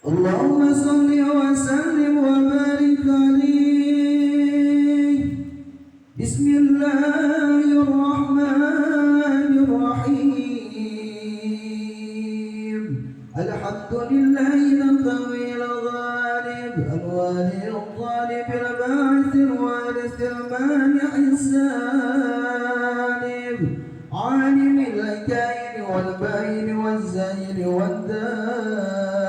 اللهم صل وسلم وبارك عليه. بسم الله الرحمن الرحيم. الحمد لله القوي الغالب الوالي الطالب الباعث الوارث المانع السالب عالم الكائن والبين والزين والذاهب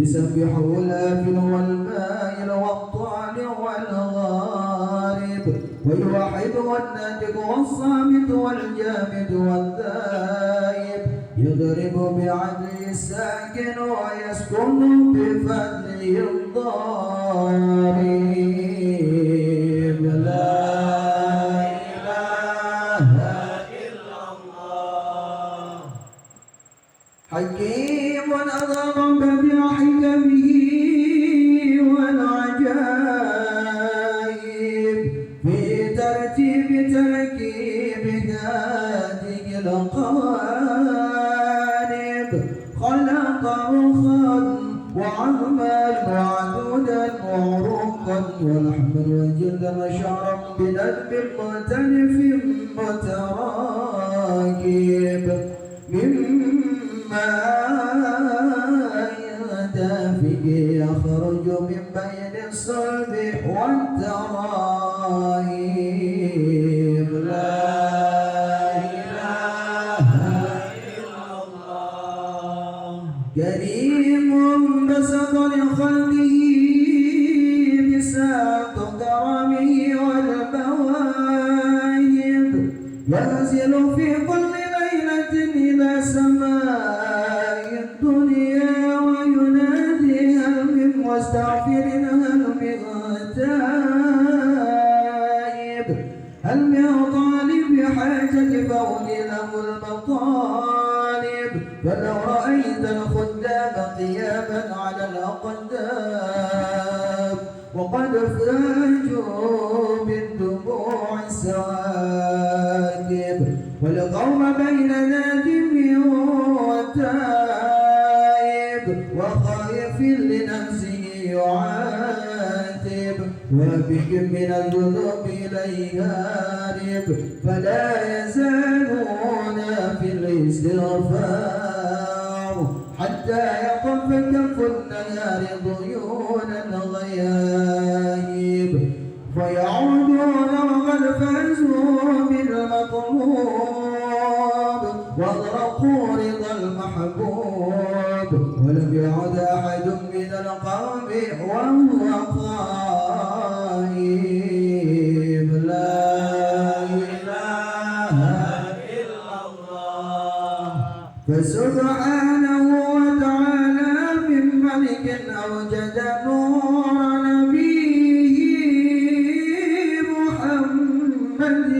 يسبح الآفل والمائل والطالع والغارب ويوحد والناتق والصامت والجامد والذائب يضرب بعدله الساكن ويسكن بفضله الضارب. لا إله إلا الله. حكيم أضرب بحكمه والعجائب في ترتيب تركيب هذه القوالب. خلق رخا وعظما وعدودا وعرقا ولحما وجلدا وشعرا بندب مختلف متراكب مما دافئ يخرج من بين الصلب والترائب. لا إله إلا الله. كريم بسط لخلقه بساط كرمه والمواهب ينزل في كل ليلة إلى سماء الدنيا وينادي هل من مستغفر هل من تائب هل من طالب حاجة فأولي له المطالب. فلو رأيت الخدام قياما على الأقدام وقد فاجوا بالدموع السواكب والقوم بين نادم وتائب وخائف لنفسه يعاتب وبكم من الذنوب إليه هارب. فلا يزالون في الاستغفار حتى يطف كف النهار ضيونا غياهب فيعودون وقد فازوا بالمطلوب واغرقوا رضا المحبوب ولم يعد أحد من القوم وهو خائب. لا إله إلا الله. فسبحانه وتعالى من ملك أوجد نور نبيه محمد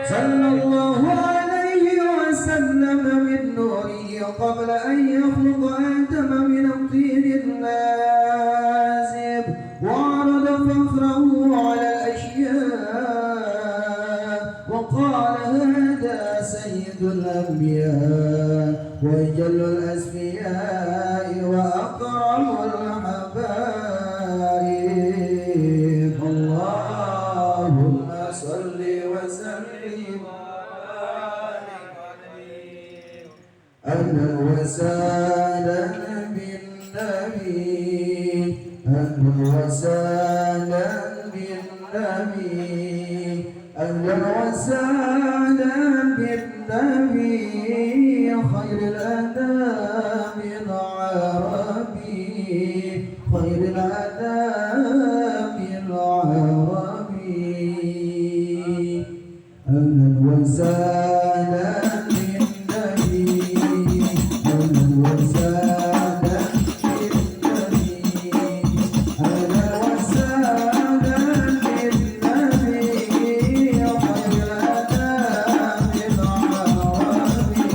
صلى الله عليه وسلم من نوره قبل أن يخلق آدم من الطين اللازب وعرض فخره على الأشياء وقال هذا سيد الأنبياء وأجل الأسفياء وأكرم الحبائب. اللهم صل وسلم وبارك عليه. أهلا وسهلا بالنبي أهلا وسهلا بالنبي أهلا وسهلا بالنبي خير الأنام العربي خير الأنام العربي. أهلا وسهلا بالنبي أهلا وسهلا بالنبي أهلا وسهلا بالنبي خير الأنام العربي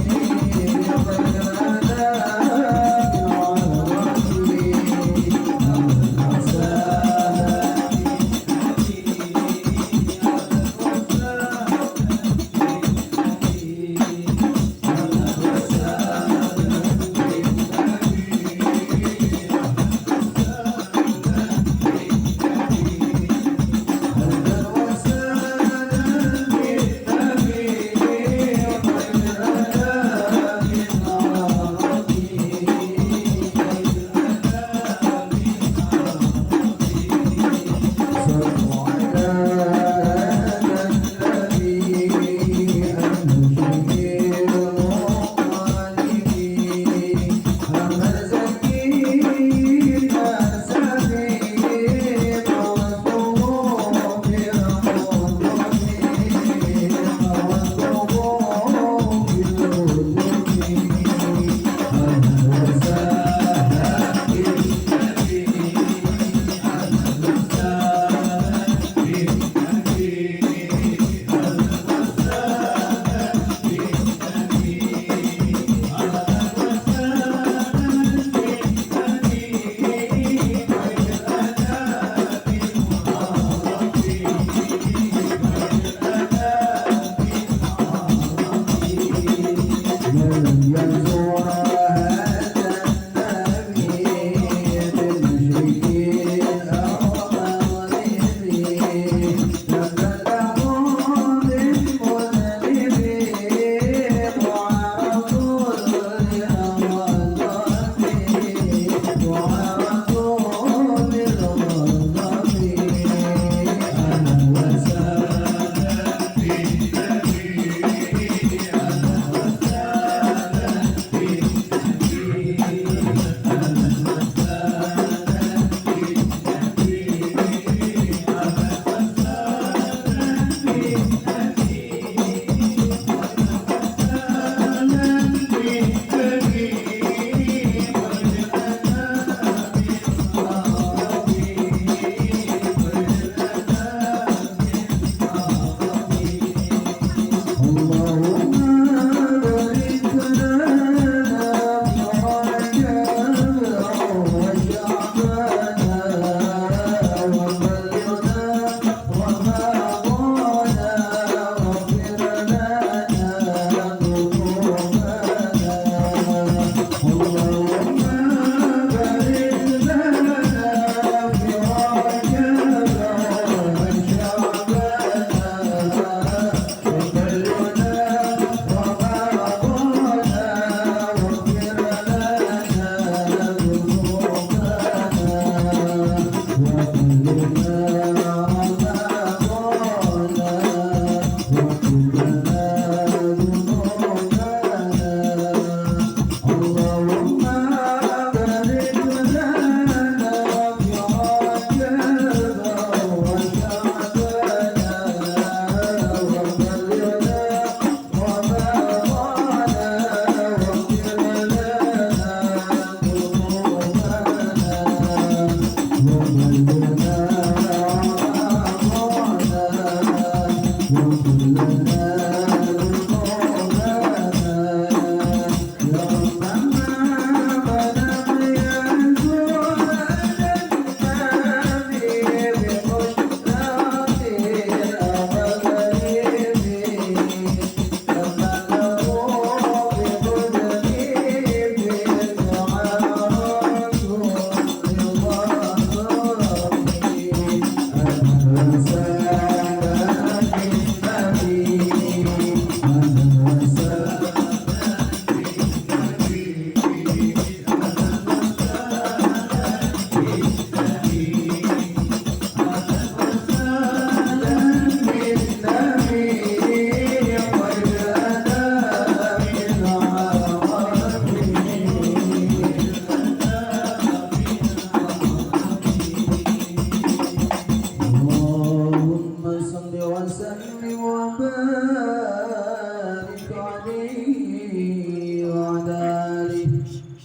خير الأنام العربي. أهلا وسهلا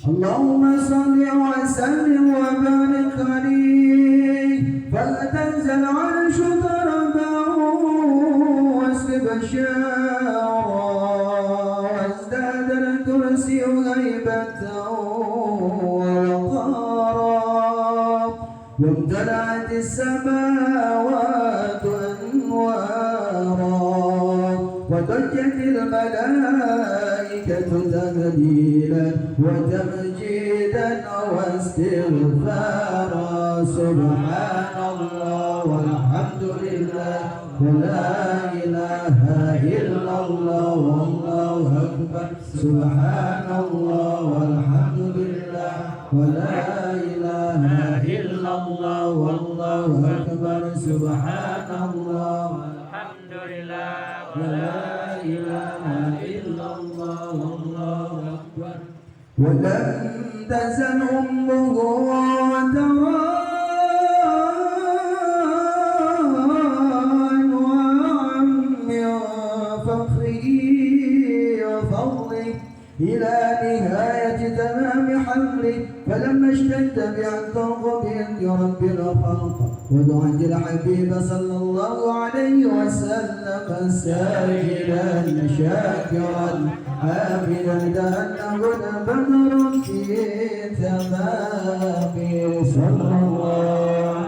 اللهم صل وسلم وبارك عليه فتنزل عرش ربه واسلب الشعر وازداد الكرسي غيبة ووقارا وامتلأت السماوات أنوارا وضجت الملائكة تهليلا وتمجيدا واستغفارا سبحان الله والحمد لله ولا إله إلا الله والله أكبر سبحان الله والحمد لله ولا إله إلا الله والله أكبر سبحان الله والحمد لله ولا إله إلا الله والله أكبر ولم تزل أمه وتران وعم فخره وفضله إلى نهاية تمام حمله فلما اشتد بأنطق بيد رب الخلق ودعت الحبيب صلى الله عليه وسلم ساجدا شاكرا آمنا كأنه بدر في تمام صلى الله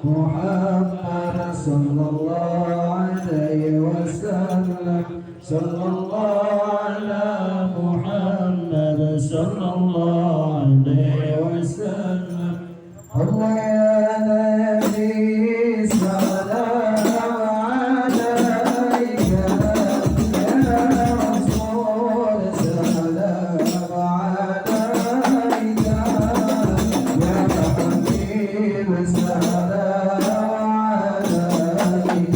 محمد صلى الله عليه وسلم صلى الله على محمد صلى الله عليه وسلم الله يا نبي سلام عليك يا رسول سلام عليك يا حبيب سلام عليك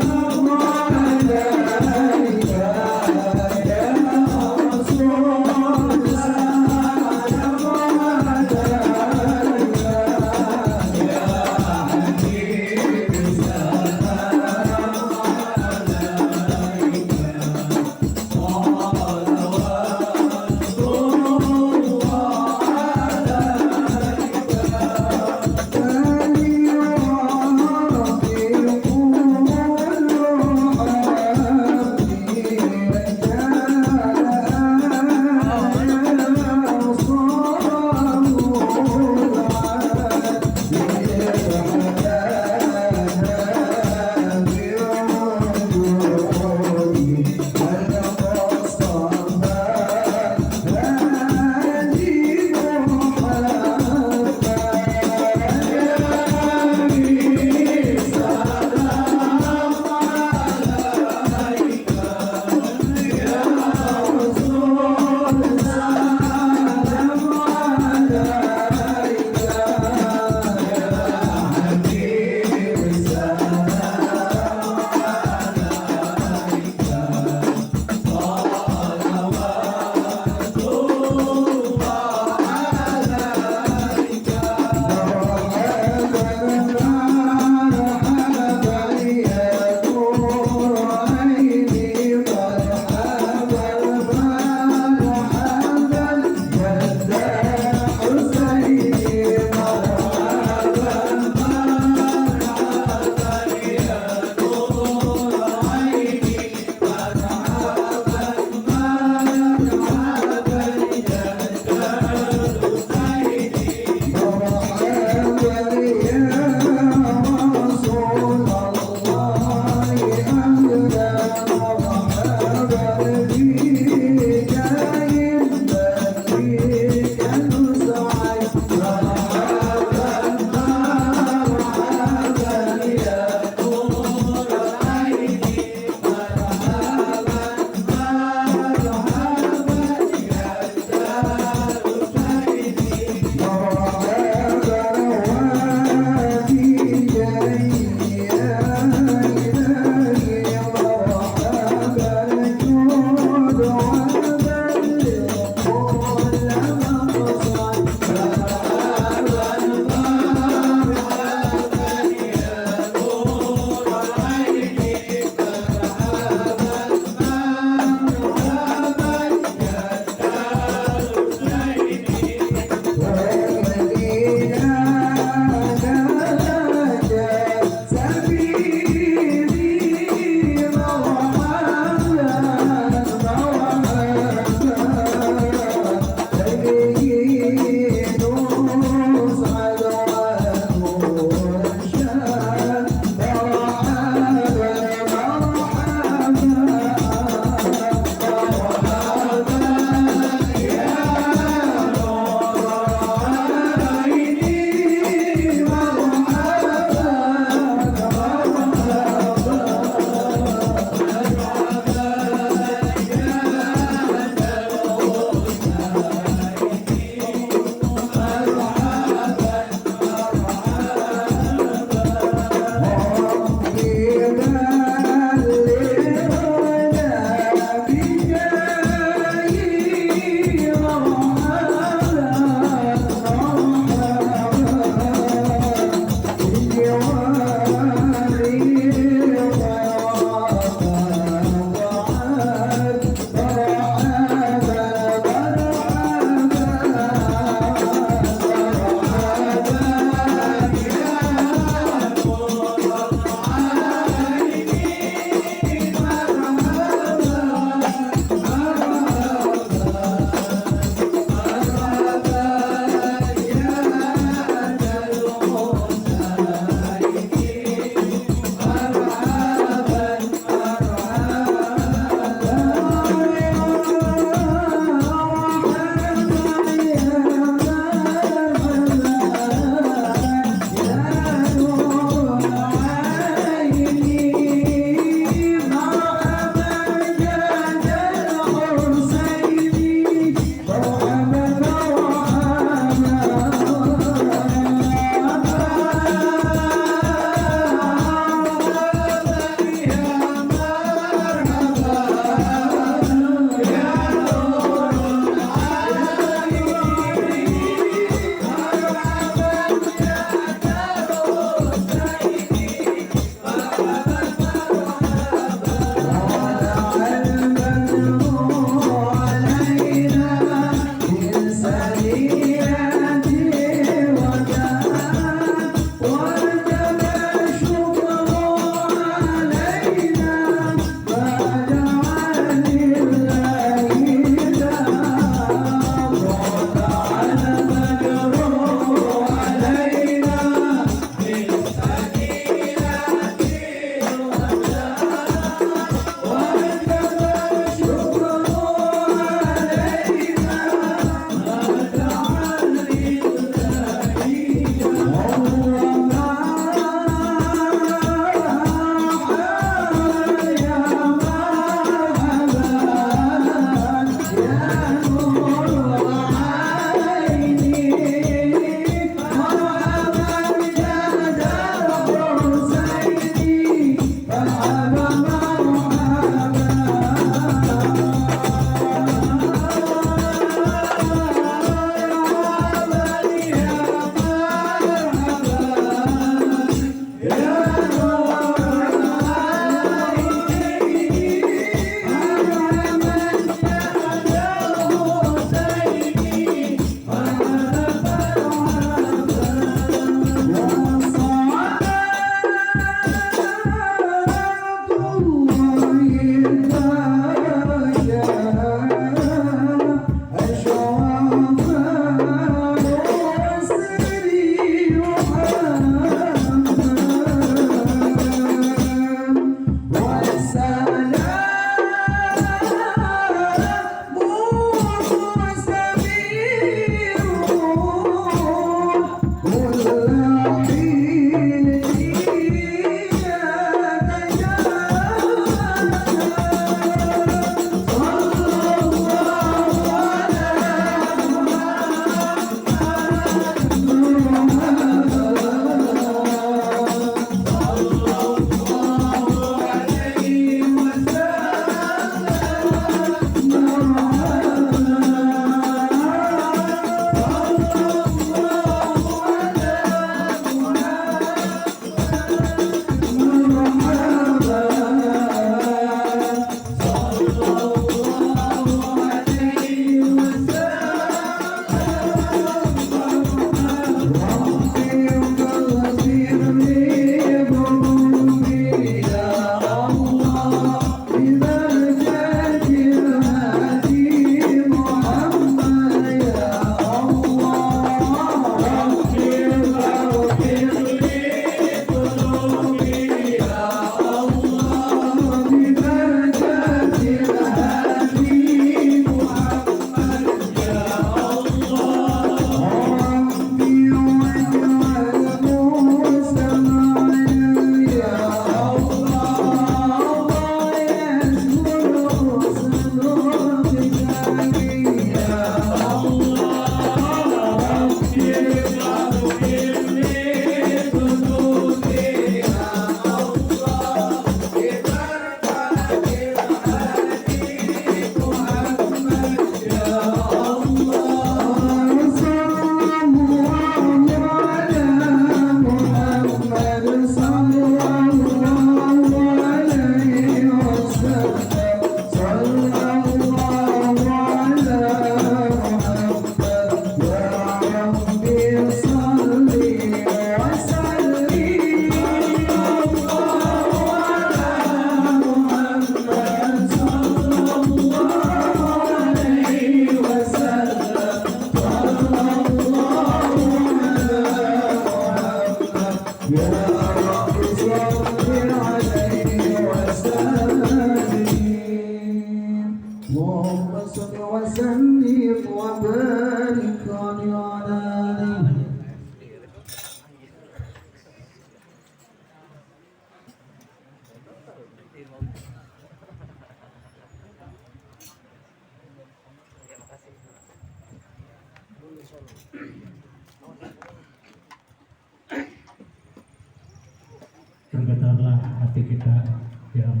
Bergetarlah hati kita yang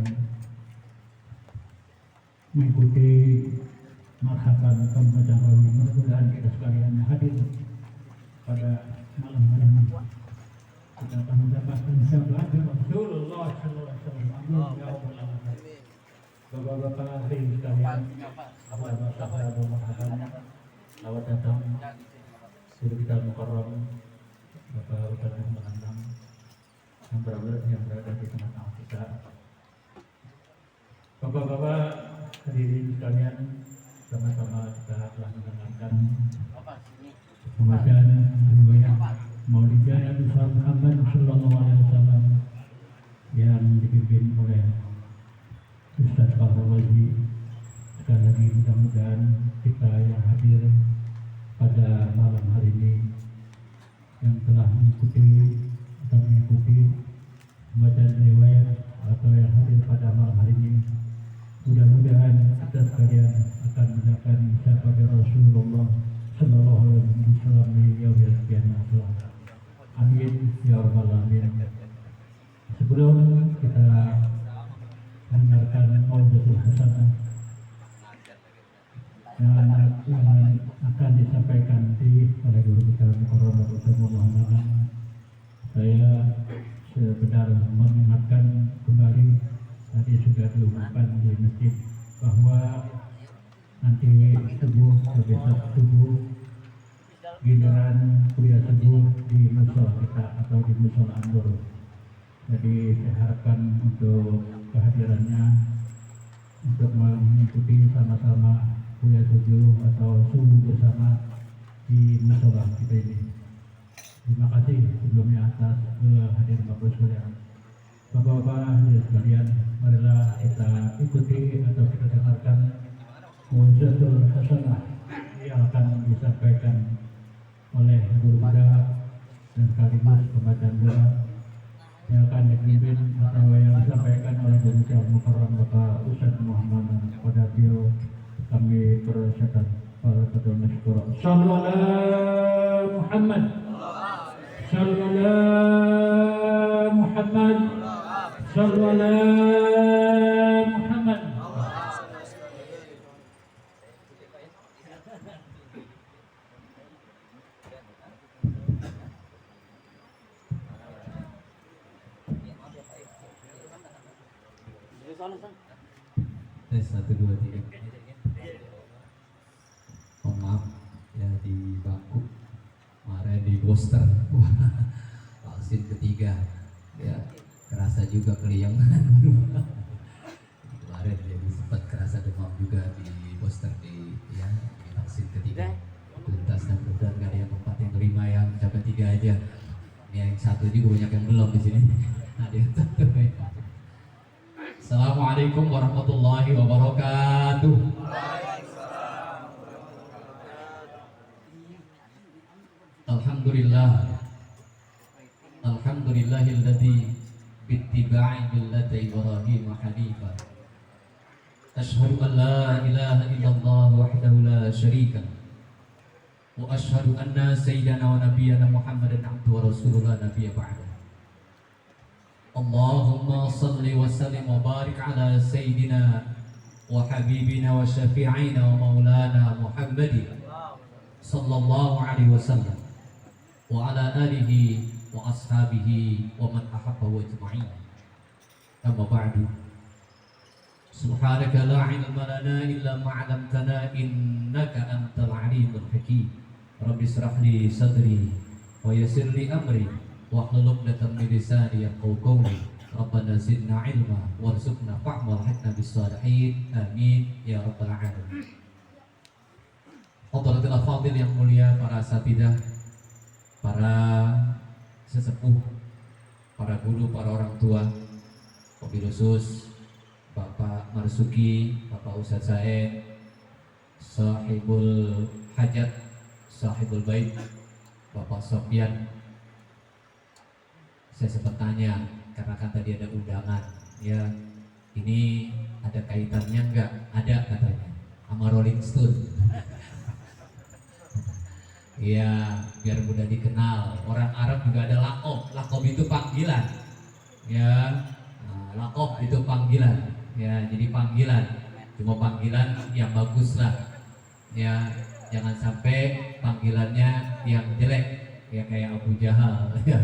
mengikuti marhaban pembacaan Rawi. Mudah-mudahan kita sekalian hadir pada malam hari ini. Kita akan mendapatkan syafaat Rasulullah sallallahu alaihi wasallam. Amin ya rabbal alamin. Bapak-bapak hadirin sekalian, sahabat marhaban, selamat datang guru kita Mukarram Bapak Ustaz Muhammad Anam yang berada di tengah-tengah kita. Bapak-bapak hadirin sekalian, sama-sama kita telah mendengarkan pembacaan riwayat Maulidnya Nabi Muhammad sallallahu alaihi wasallam yang dipimpin oleh Ustaz Al-Rawazi. Sekali lagi mudah-mudahan kita yang hadir pada malam hari ini yang telah mengikuti pembacaan riwayat atau yang hadir pada malam hari ini, mudah-mudahan kita sekalian akan mendapat syafaat Rasulullah sallallahu alaihi wasallam di yaumil qiyamah. Amin ya rabbal alamin. Sebelum kita mendengarkan mau'izatul hasanah yang akan disampaikan oleh guru kita Mukarram Ustaz Muhammad, saya sekedar mengingatkan kembali, tadi sudah diumumkan di masjid bahwa nanti subuh, besok subuh, giliran kuliah subuh di musola kita atau di musola Anur. Jadi saya harapkan untuk kehadirannya untuk mengikuti sama-sama kuliah subuh atau subuh bersama di musola kita ini. Terima kasih sebelumnya atas kehadiran Bapak sekalian. Bapak-bapak hadirin sekalian, marilah kita ikuti atau kita dengarkan mau'izatul hasanah yang akan disampaikan oleh guru kita dan sekaligus pembacaan doa yang akan dipimpin atau yang disampaikan oleh guru kita Mukarram Bapak Ustaz Muhammad. Pada beliau kami persilakan para ketua masyarakat. Sallallahu alaihi Muhammad. Sallallahu alaihi Muhammad. Sallallahu alaihi Muhammad. Tes 1, 2, 3. Mohon maaf ya di bangku kemarin di poster vaksin ketiga ya kerasa juga keliangan kemarin jadi sempat kerasa demam juga di poster di vaksin ketiga tuntas dan mudah nggak ada yang 4 yang 5 yang mencapai 3 aja. Ini yang 1 juga banyak yang belum di sini. Ada yang 1. Assalamualaikum warahmatullahi wabarakatuh. Alhamdulillah. Alhamdulillahilladzi bittiba'i millati Ibrahim hanifa. Asyhadu an la ilaha illallah wahdahu la syarika lah. Wa asyhadu anna sayyidana wa nabiyyana Muhammadan abduhu wa rasulullah nabiyya ba'da. Allahumma salli wa sallim wa barik ala sayyidina wa habibina wa syafi'ina wa maulana Muhammadin sallallahu alaihi wasallam wa ala alihi wa ashabihi wa man ahabbahu ajma'in. Amma ba'du. Subhanaka la ilma lana illa ma 'allamtana innaka antal alimul hakim. Rabbi israh li sadri wa yassir li amri wahlul 'uqdatam min lisani yafqahu qawli. Rabbana zidna ilma warzuqna fahma walhaqna bis salihin. Amin ya rabbal alamin. Hadratul fadil yang mulia, para asatidzah, para sesepuh, para guru, para orang tua, wabil khusus Bapak Marsuki, Bapak Ustadz Said, sahibul hajat, sahibul bait, Bapak Sofyan. Saya sempat tanya karena kan tadi ada undangan, ya ini ada kaitannya enggak? Ada katanya, sama Rolling Stone. Ya, biar mudah dikenal. Orang Arab juga ada lakob. Lakob itu panggilan. Ya, lakob itu panggilan. Ya, jadi panggilan. Cuma panggilan yang bagus lah. Ya, jangan sampai panggilannya yang jelek. Ya kayak Abu Jahal. Ya.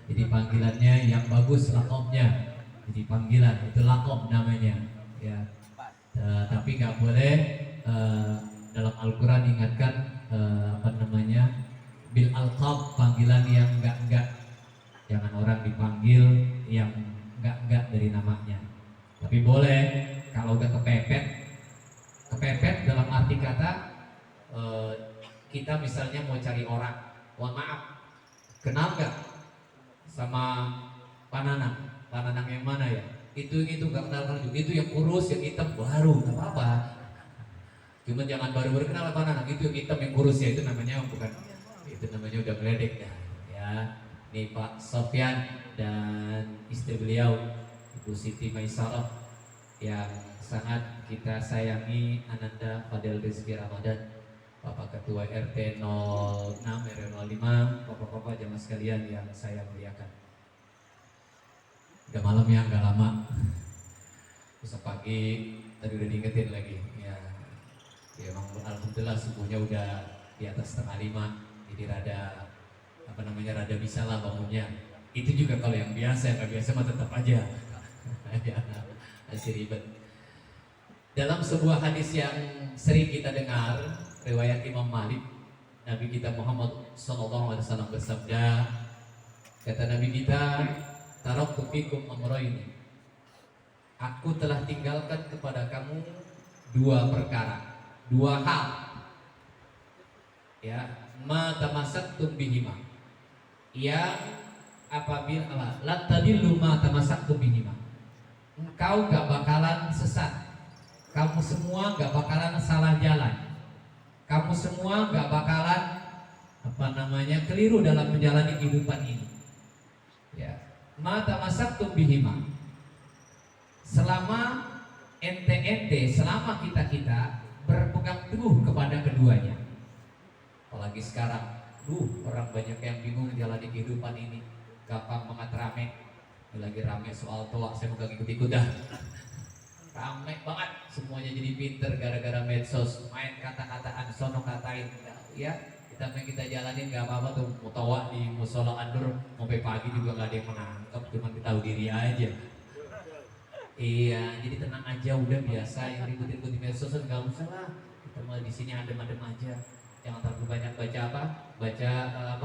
Jadi panggilannya yang bagus lakobnya. Jadi panggilan itu lakob namanya. Ya, tapi nggak boleh dalam Al-Quran diingatkan apa namanya bil alqab, panggilan yang enggak, jangan orang dipanggil yang enggak dari namanya. Tapi boleh kalau udah kepepet dalam arti kata kita misalnya mau cari orang, mohon maaf, kenal nggak sama Pak Nanang yang mana ya? Itu nggak kenal juga, itu yang kurus yang hitam baru nggak apa-apa. Cuma jangan baru-baru kenal Pak Nanang, itu yang hitam yang kurus ya, itu namanya bukan, itu namanya udah meledek dah. Ya, ini Pak Sofyan dan istri beliau Ibu Siti Maisarah yang sangat kita sayangi, Ananda Fadel Rizky Ramadan, Bapak Ketua RT 06 RW 05, Bapak-bapak jamaah sekalian yang saya muliakan. Udah malam ya, nggak lama. Besok pagi tadi udah diingetin lagi. Ya emang alhamdulillah subuhnya udah di atas 4:30, jadi rada bisa lah bangunnya. Itu juga kalau yang biasa, nggak biasa mah tetap aja masih ribet. Dalam sebuah hadis yang sering kita dengar, riwayat Imam Malik, Nabi kita Muhammad SAW bersabda, kata Nabi kita, taraktu fikum amrayni, aku telah tinggalkan kepada kamu dua perkara, dua hal, ya, ma tamassaktum bihima, yang apabila la tadillu ma tamassaktum bihima, engkau gak bakalan sesat, kamu semua gak bakalan salah jalan, kamu semua gak bakalan keliru dalam menjalani kehidupan ini. Ya, ma tamassaktum bihima, selama selama kita berpegang teguh kepada keduanya. Apalagi sekarang, orang banyak yang bingung menjalani kehidupan ini, gampang banget rame. Lagi rame soal tolak, saya mau ikut-ikut dah. Rame banget, semuanya jadi pinter gara-gara medsos, main kata-kataan, sono katain, ya. Kita jalanin nggak apa-apa tuh, mutawa di musola Andur sampai pagi juga nggak ada yang menangkap, cuma kita tahu diri aja. Iya, jadi tenang aja, udah biasa yang ribut-ribut di medsos nggak usah lah. Kita malah di sini adem-adem aja. Jangan terlalu banyak baca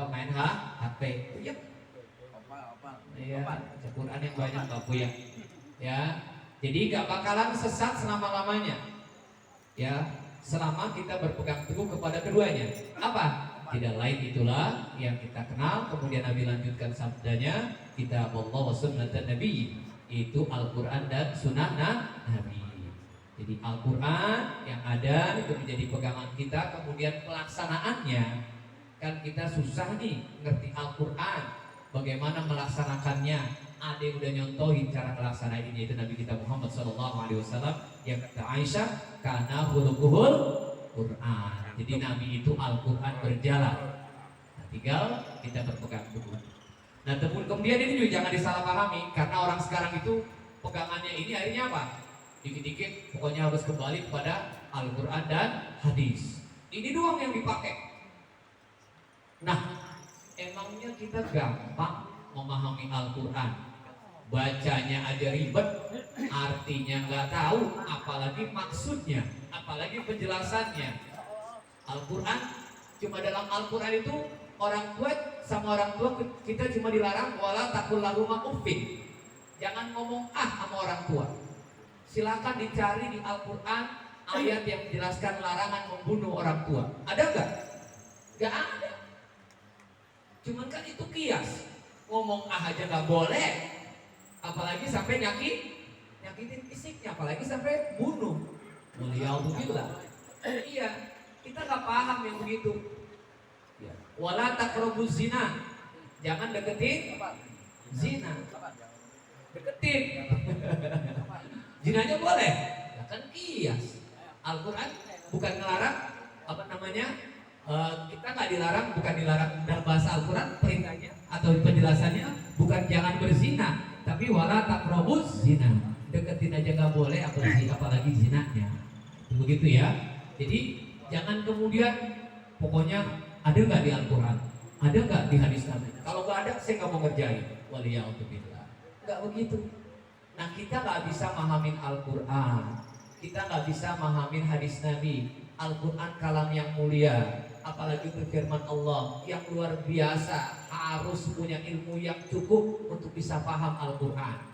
main HP. Yep. Iya, baca Quran yang banyak nggak punya. Ya, jadi nggak bakalan sesat selama-lamanya. Ya, selama kita berpegang teguh kepada keduanya. Apa? Tidak lain itulah yang kita kenal. Kemudian Nabi lanjutkan sabdanya, kita Allah wa sunnatan Nabi, itu Al-Quran dan sunnah Nabi. Jadi Al-Quran yang ada itu menjadi pegangan kita. Kemudian pelaksanaannya, kan kita susah nih ngerti Al-Quran, bagaimana melaksanakannya. Ada yang udah nyontohin cara melaksanakan ini, yaitu Nabi kita Muhammad SAW yang kata Aisyah, karena khuluquhul Quran. Jadi Nabi itu Al-Quran berjalan. Nah, tinggal kita berpegang teguh. Nah, kemudian ini juga jangan disalahpahami, karena orang sekarang itu pegangannya ini akhirnya apa? Dikit-dikit pokoknya harus kembali kepada Al-Quran dan hadis. Ini doang yang dipakai. Nah, emangnya kita gampang memahami Al-Quran? Bacanya aja ribet, artinya nggak tahu, apalagi maksudnya, apalagi penjelasannya. Al-Quran, cuma dalam Al-Quran itu orang tua sama orang tua kita cuma dilarang wala taqul lahuma uffin. Jangan ngomong sama orang tua. Silakan dicari di Al-Quran ayat yang menjelaskan larangan membunuh orang tua. Ada nggak? Nggak ada. Cuman kan itu kias. Ngomong aja nggak boleh, apalagi sampai nyakitin fisiknya, apalagi sampai bunuh. Waliyahulillah. Iya, kita nggak paham yang begitu. Wala taqrabuz zina, jangan deketin zina. Deketin. Zinanya boleh, ya kan kias. Al-Quran bukan ngelarang Kita nggak dilarang, bukan dilarang dalam bahasa Al-Quran perintahnya atau penjelasannya bukan jangan berzina, tapi wala taqrabuz zina, deketin aja nggak boleh, apalagi zinanya. Begitu ya. Jadi jangan kemudian pokoknya ada nggak di Al-Quran, ada nggak di hadis Nabi, kalau nggak ada saya nggak mau ngerjain, waliyahudzubillah. Nggak begitu. Nah kita nggak bisa memahami Al-Quran, kita nggak bisa memahami hadis Nabi. Al-Quran kalam yang mulia, apalagi itu firman Allah yang luar biasa, harus punya ilmu yang cukup untuk bisa paham Al-Quran.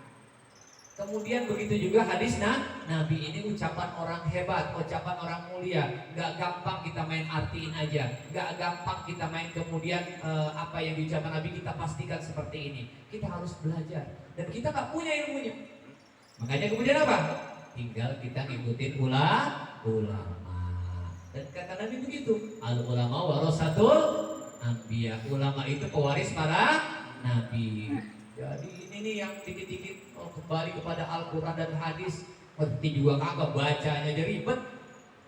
Kemudian begitu juga hadis Nabi, ini ucapan orang hebat, ucapan orang mulia. Gak gampang kita main artiin aja, gak gampang kita main kemudian apa yang diucapkan Nabi kita pastikan seperti ini. Kita harus belajar dan kita gak punya ilmunya. Makanya kemudian apa? Tinggal kita ngikutin ulama. Dan kata Nabi begitu, al ulama warasatul anbiya, ulama itu pewaris para nabi. Jadi ini nih yang dikit-dikit kembali kepada Al-Quran dan hadis, ngerti juga kagak, bacanya aja ribet.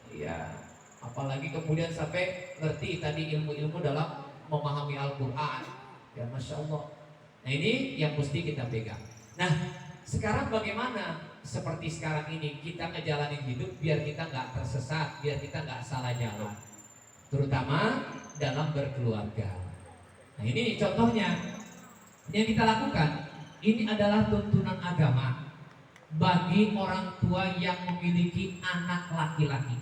Ya, apalagi kemudian sampai ngerti tadi ilmu-ilmu dalam memahami Al-Quran. Ya Masya Allah. Nah ini yang mesti kita pegang. Nah sekarang bagaimana? Seperti sekarang ini kita ngejalanin hidup biar kita nggak tersesat, biar kita nggak salah jalan, terutama dalam berkeluarga. Nah ini contohnya yang kita lakukan. Ini adalah tuntunan agama bagi orang tua yang memiliki anak laki-laki.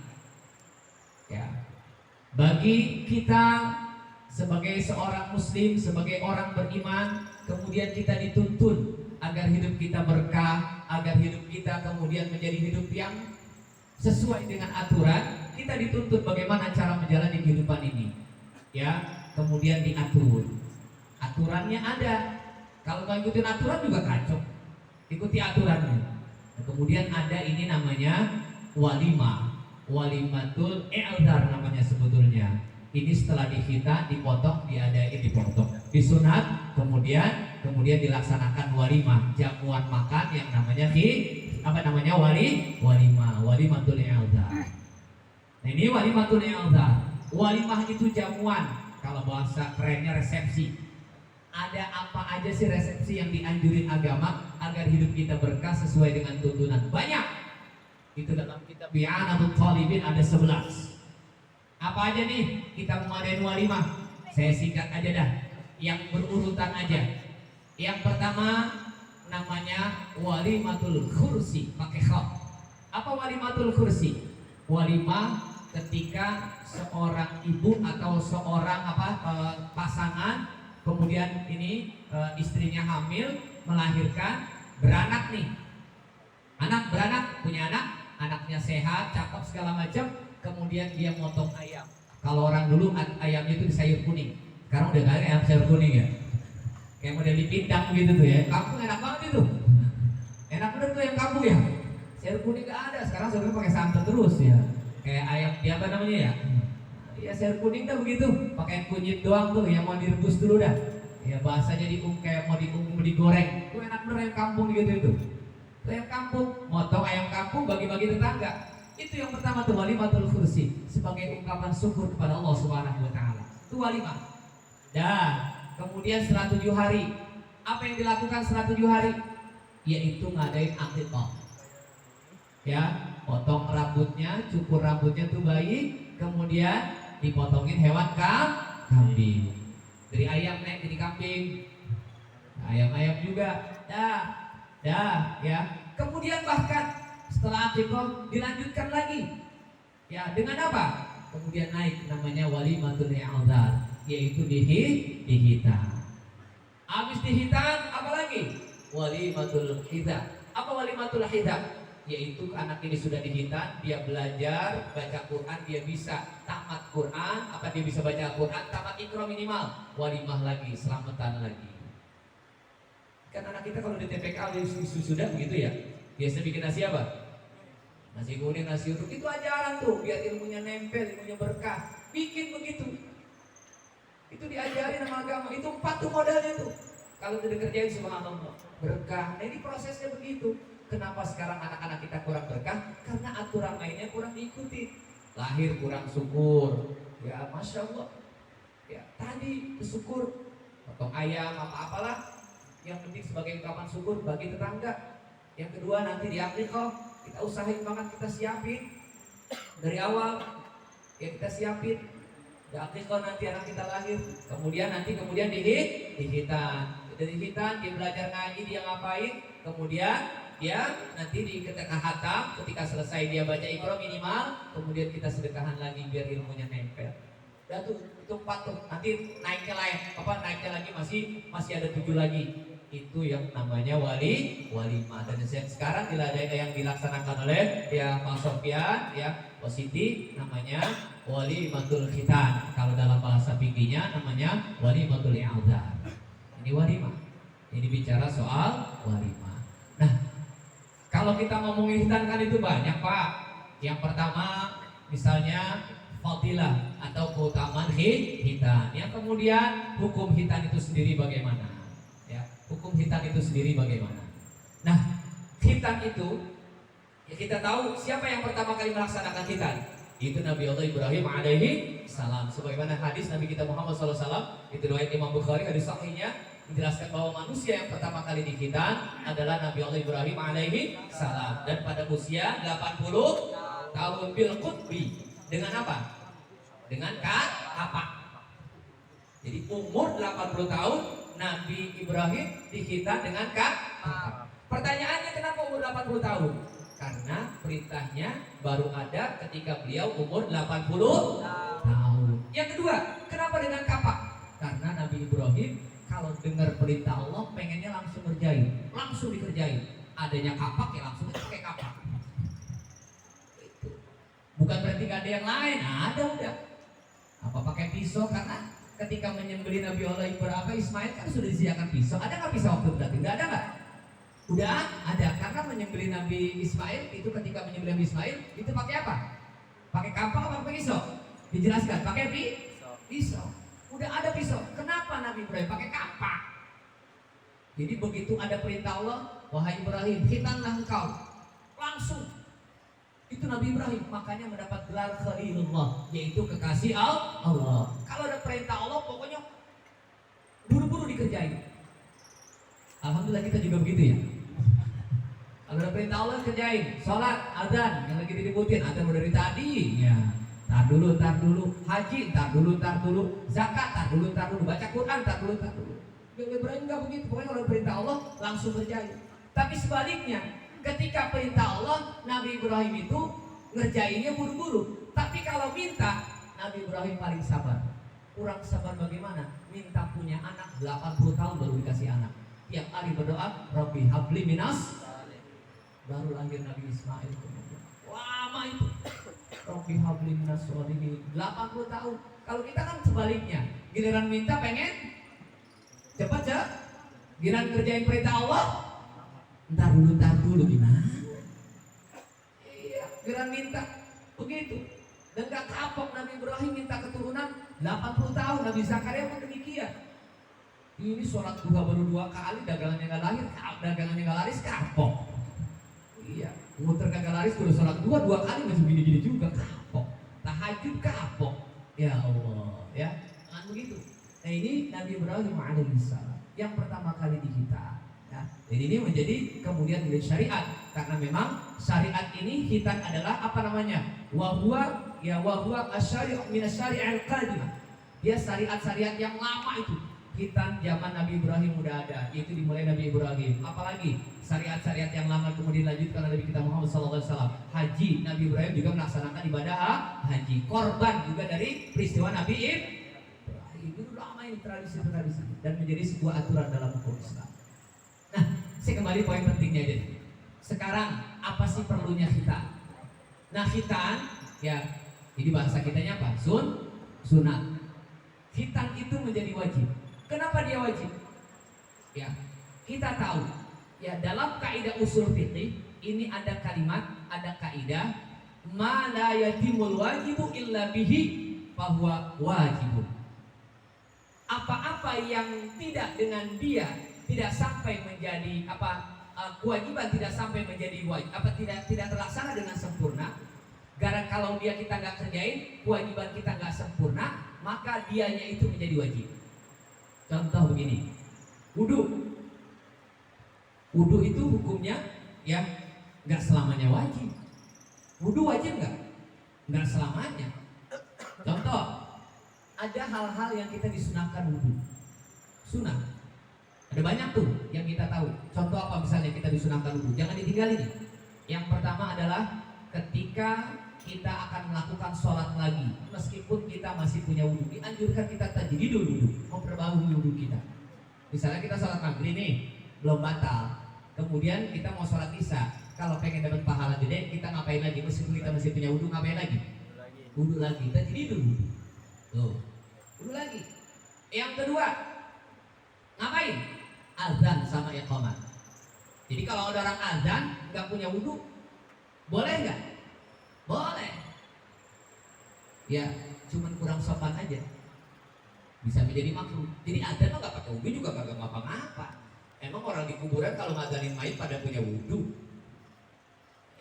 Ya, bagi kita sebagai seorang muslim, sebagai orang beriman, kemudian kita dituntun agar hidup kita berkah, agar hidup kita kemudian menjadi hidup yang sesuai dengan aturan. Kita dituntut bagaimana cara menjalani kehidupan ini. Ya, kemudian diatur. Aturannya ada. Kalau nggak ikutin aturan juga kacau. Ikuti aturannya. Nah, kemudian ada ini namanya walimah, walimatul i'dhar namanya sebetulnya. Ini setelah dihita, dipotong, diadain, dipotong, disunat, kemudian dilaksanakan walimah, jamuan makan yang namanya walimah, walimatul i'dhar. Nah ini walimatul i'dhar. Walimah itu jamuan, kalau bahasa kerennya resepsi. Ada apa aja sih resepsi yang dianjurin agama agar hidup kita berkah sesuai dengan tuntunan? Banyak. Itu dalam kitab I'anatul Talibin ada 11. Apa aja nih kita mau ngadain walimah? Saya singkat aja dah, yang berurutan aja. Yang pertama namanya walimatul khursi, pakai kha. Apa walimatul khursi? Walimah ketika seorang ibu atau seorang pasangan, kemudian ini istrinya hamil, melahirkan, beranak nih. Anak beranak, punya anak, anaknya sehat, cakep segala macam. Kemudian dia motong ayam. Kalau orang dulu ayamnya itu di sayur kuning. Sekarang udah gak ada ayam sayur kuning ya. Kayak model dipindang gitu tuh ya. Kampung enak banget itu. Enak bener tuh yang kampung ya. Sayur kuning gak ada. Sekarang sayur pakai santan terus ya. Kayak ayam dia apa namanya ya? Ya sayur kuning dah begitu. Pakai kunyit doang tuh yang mau direbus dulu dah. Ya bahasanya kayak mau digoreng. Itu enak bener ayam kampung gitu itu. Itu ayam kampung. Motong ayam kampung bagi-bagi tetangga. Itu yang pertama tuh walimatul khursi, sebagai ungkapan syukur kepada Allah Subhanahu wa taala. Itu walimah. Dan kemudian setelah 7 hari, apa yang dilakukan setelah 7 hari? Yaitu ngadain aqiqah. Ya, potong rambutnya, cukur rambutnya tuh bayi, kemudian dipotongin hewan kambing. Dari ayam naik jadi kambing. Ayam-ayam juga. Dah ya. Kemudian bahkan setelah aqiqah dilanjutkan lagi. Ya, dengan apa? Kemudian naik namanya walimatul i'dhar, yaitu dihitan. Habis dihitan apa lagi? Walimatul hidab. Apa walimatul hidab? Yaitu anak ini sudah dihitan, dia belajar baca Quran, dia bisa tamat Quran, apa dia bisa baca Quran, tamat Iqra minimal, walimah lagi, selamatan lagi. Kan anak kita kalau di TPK sudah begitu ya. Biasa bikin nasi apa? Nasi kuning, nasi uduk, itu ajaran tuh, biar ilmunya nempel, ilmunya berkah. Bikin begitu. Itu diajarin sama agama. Itu 4 tuh modalnya tuh. Kalau udah dikerjain subhanallah, berkah. Nah ini prosesnya begitu. Kenapa sekarang anak-anak kita kurang berkah? Karena aturan mainnya kurang diikuti. lahir kurang syukur, ya masya Allah, ya tadi bersyukur, potong ayam apa-apalah, yang penting sebagai ungkapan syukur bagi tetangga. Yang kedua nanti di akikah kita usahain banget, kita siapin dari awal, ya kita siapin di akikah nanti anak kita lahir, kemudian dihitan, dari hitan dia belajar ngaji, dia ngapain, kemudian dia nanti di ketika hatam, ketika selesai dia baca Iqra minimal, kemudian kita sedekahan lagi biar ilmunya nempel. Dan tuh itu 4 tuh, nanti naiknya lagi masih ada 7 lagi. Itu yang namanya walimah. Dan sekarang yang dilaksanakan oleh ya Pak Sofyan ya Positi namanya walimatul khitan. Kalau dalam bahasa fikihnya namanya walimatul i'adzar. Ini walimah. Ini bicara soal walimah. Nah, kalau kita ngomongin hitan kan itu banyak Pak. Yang pertama misalnya fadilah atau keutamaan hitan. Yang kemudian hukum hitan itu sendiri bagaimana? Ya, hukum hitan itu sendiri bagaimana? Nah, hitan itu ya kita tahu siapa yang pertama kali melaksanakan hitan? Itu Nabi Allah Ibrahim alaihi salam. Sebagaimana hadis Nabi kita Muhammad SAW, itu riwayat Imam Bukhari hadis sahihnya menjelaskan bahwa manusia yang pertama kali dihitan adalah Nabi Allah Ibrahim alaihi salam, dan pada usia 80 tahun bil qutbi. Dengan apa? Dengan kapak. Jadi umur 80 tahun Nabi Ibrahim dihitan dengan kapak. Pertanyaannya kenapa umur 80 tahun? Karena perintahnya baru ada ketika beliau umur 80 tahun. Yang kedua, kenapa dengan kapak? Karena Nabi Ibrahim kalau dengar perintah Allah pengennya langsung ngerjain, langsung dikerjain. Adanya kapak ya langsung pakai kapak. Itu. Bukan berarti gak ada yang lain, ada udah. Apa pakai pisau? Karena ketika menyembelih Nabi Allah Ibrahim Ismail kan sudah disediakan pisau. Ada nggak pisau waktu berarti? Nggak ada nggak? Udah ada. Karena menyembelih Nabi Ismail itu ketika menyembelih Nabi Ismail itu pakai apa? Pakai kapak atau pakai pisau? Dijelaskan. Pakai pisau. Udah ada pisau. Kenapa Nabi Ibrahim pakai kapak? Jadi begitu ada perintah Allah, wahai Ibrahim, hitanlah engkau. Langsung. Itu Nabi Ibrahim, makanya mendapat gelar Khalilullah, yaitu kekasih Allah. Kalau ada perintah Allah, pokoknya buru-buru dikerjain. Alhamdulillah kita juga begitu ya. Kalau ada perintah Allah kerjain, sholat, azan, yang lagi diributin, azan udah dari tadi, ya. Tar dulu, haji, tar dulu, zakat, tar dulu, baca Quran, tar dulu. Nabi Ibrahim enggak begitu, pokoknya kalau ada perintah Allah langsung kerjain. Tapi sebaliknya, ketika perintah Allah, Nabi Ibrahim itu ngerjainnya buru-buru. Tapi kalau minta, Nabi Ibrahim paling sabar. Kurang sabar bagaimana? Minta punya anak 80 tahun baru dikasih anak. Tiap hari berdoa, Rabbi habli minas. Baru lahir Nabi Ismail kemudian. Lama itu. Rabbi habli minas sholihin. 80 tahun. Kalau kita kan sebaliknya, giliran minta pengen cepat ya. Giliran kerjain perintah Allah, Ntar dulu gimana? Iya, geran minta begitu. Dan gak kapok Nabi Ibrahim minta keturunan 80 tahun. Nabi Zakaria pun demikian. Ini sholat duha baru 2 kali, dagangannya gak lahir, dagangannya gak laris, kapok. Iya, muter kagak laris, udah sholat duha 2 kali masih gini-gini juga, kapok. Tahajud kapok. Ya Allah, ya. Jangan begitu. Nah ini Nabi Ibrahim alaihissalam yang pertama kali dihitan. Ya, jadi ini menjadi kemudian menjadi syariat karena memang syariat ini hitan adalah apa namanya? Wahwa asyari' min asyari'il qadimah. Dia syariat-syariat yang lama itu. Hitan zaman Nabi Ibrahim udah ada, yaitu dimulai Nabi Ibrahim. Apalagi syariat-syariat yang lama kemudian dilanjutkan oleh Nabi kita Muhammad SAW. Haji, Nabi Ibrahim juga melaksanakan ibadah haji. Korban juga dari peristiwa Nabi Ibrahim. Itu lama ini tradisi-tradisi dan menjadi sebuah aturan dalam hukum Islam. Nah, saya kembali poin pentingnya deh. Sekarang apa sih perlunya khitan? Nah, khitan ya, ini bahasa kitanya apa? Sunat. Khitan itu menjadi wajib. Kenapa dia wajib? Ya, kita tahu ya dalam kaidah usul fikih ini ada kalimat, ada kaidah ma la yatimul wajibu illa bihi fahuwa wajibun. Apa-apa yang tidak dengan dia tidak sampai menjadi kewajiban tidak sampai menjadi wajib, tidak terlaksana dengan sempurna, Gara kalau dia kita nggak kerjain, kewajiban kita nggak sempurna, maka dianya itu menjadi wajib. Contoh begini, wudu. Wudu itu hukumnya ya nggak selamanya wajib. Wudu wajib nggak? Nggak selamanya. Contoh, ada hal-hal yang kita disunahkan wudu. Sunah. Ada banyak tuh yang kita tahu. Contoh apa misalnya kita disunahkan wudu? Jangan ditinggalin. Yang pertama adalah ketika kita akan melakukan sholat lagi, meskipun kita masih punya wudhu, dianjurkan kita tajdidul wudhu, memperbarui wudhu kita. Misalnya kita sholat maghrib nih, belum batal, kemudian kita mau sholat isya, kalau pengen dapat pahala gede, kita ngapain lagi? Meskipun kita masih punya wudhu, ngapain lagi? Wudhu lagi, tajdidul wudhu. Tuh, wudhu lagi. Yang kedua, ngapain? Azan sama iqamah. Jadi kalau ada orang azan nggak punya wudhu, boleh nggak? Boleh. Ya, cuman kurang sopan aja. Bisa menjadi makruh. Jadi adzan mah nggak pakai wudhu juga kagak ngapa-ngapa. Emang orang di kuburan kalau ngadanin mayit pada punya wudhu?